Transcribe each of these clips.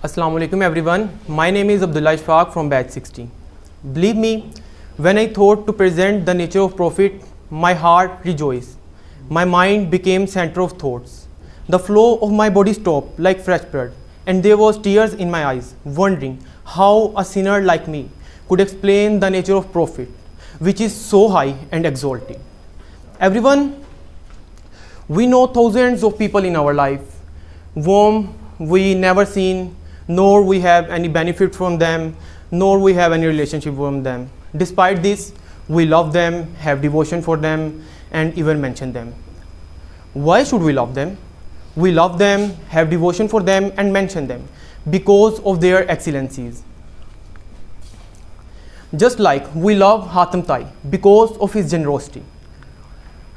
Assalamu alaikum everyone. My name is Abdullah Ashfaq from batch 60. Believe me, when I thought to present the nature of Prophet, my heart rejoiced. My mind became center of thoughts. The flow of my body stopped like fresh blood, and there was tears in my eyes, wondering how a sinner like me could explain the nature of Prophet, which is so high and exalted. Everyone, we know thousands of people in our life whom we never seen, nor we have any benefit from them, nor we have any relationship from them. Despite this, we love them, have devotion for them, and even mention them. Why should we love them? We love them, have devotion for them, and mention them because of their excellencies. Just like we love Hatem Tai because of his generosity.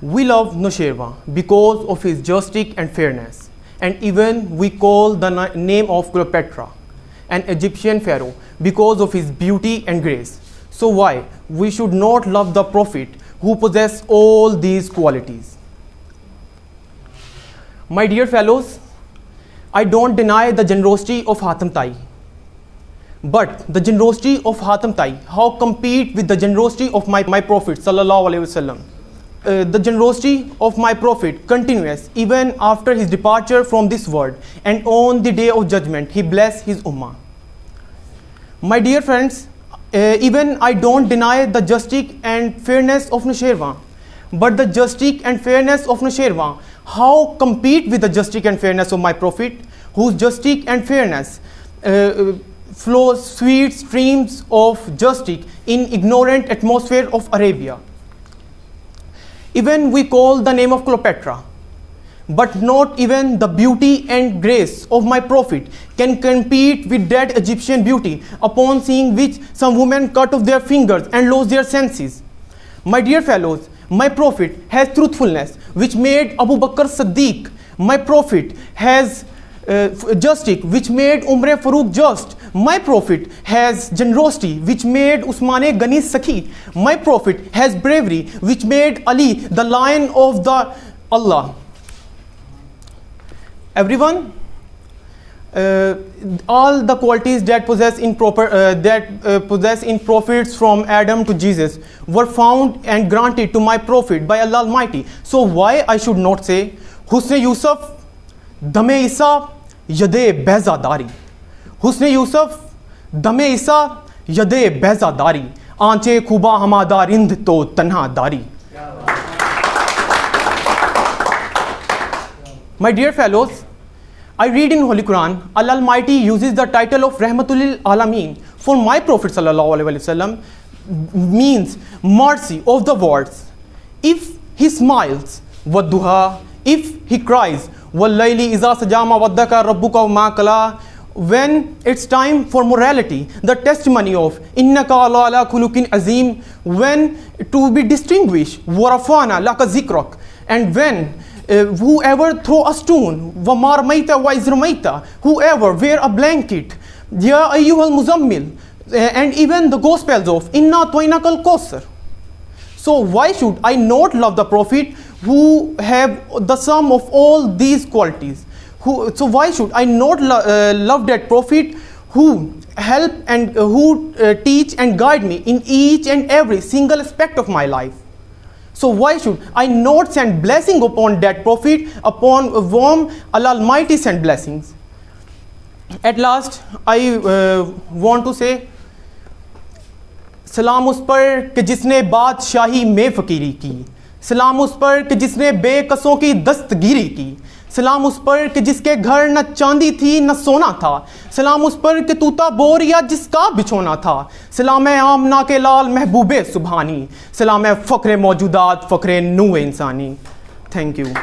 We love Nushairwan because of his justice and fairness. And even we call the name of Cleopatra, an Egyptian pharaoh, because of his beauty and grace. So why we should not love the Prophet who possess all these qualities? My dear fellows, I don't deny the generosity of Hatem Tai. But the generosity of Hatem Tai, how compete with the generosity of my Prophet sallallahu alaihi wasallam? The generosity of my Prophet continues even after his departure from this world, and on the day of judgment he blessed his ummah. My dear friends, even I don't deny the justice and fairness of Nushairwan, but the justice and fairness of Nushairwan, how compete with the justice and fairness of my Prophet, whose justice and fairness flows sweet streams of justice in ignorant atmosphere of Arabia. Even we call the name of Cleopatra, but not even the beauty and grace of my Prophet can compete with that Egyptian beauty, upon seeing which some women cut off their fingers and lose their senses. My dear fellows, my Prophet has truthfulness, which made Abu Bakr Siddiq. My Prophet has justice, which made Umar Farooq just. My Prophet has generosity, which made Usman Ghani Sakhi. My Prophet has bravery, which made Ali the lion of the Allah. Everyone, all the qualities that possess in prophets from Adam to Jesus were found and granted to my Prophet by Allah Almighty. So why I should not say Husne Yusuf, Dame Isa, Yade Bezadari. Husne Yusuf, Dame Isa, Yade Bezadari. Aanche Kuba Hamada Rind to Tanha Dari. My dear fellows, I read in Holy Quran, Allah Almighty uses the title of Rahmatul Alameen for my Prophet sallallahu alaihi wasallam, means mercy of the words. If he smiles, Wadduha. If he cries, Wallayli iza sajama waddaka rabbuka ma kala. When it's time for morality, the testimony of Innaka ala khuluqin azim, when to be distinguished, Warafana laka zikrak, and when whoever throw a stone, Wamar maita wa izramaita, whoever wear a blanket, Ya ayyuhal muzammil, and even the Gospels of Inna Twainakal Kosar. So why should I not love the Prophet who have the sum of all these qualities? So why should I not love that Prophet who help and who teach and guide me in each and every single aspect of my life? So why should I not send blessing upon that Prophet, upon whom Allah Almighty sent blessings? At last, I want to say, सलाम उस पर कि जिसने बादशाही में फ़कीरी की, सलाम उस पर कि जिसने बेकसों की दस्तगीरी की, सलाम उस पर कि जिसके घर न चांदी थी न सोना था, सलाम उस पर कि तूता बोरिया जिसका बिछोना था, सलाम आमना के लाल महबूबे सुबहानी, सलाम फ़ख्र मौजूदात फ़ख्र नू इंसानी. Thank you.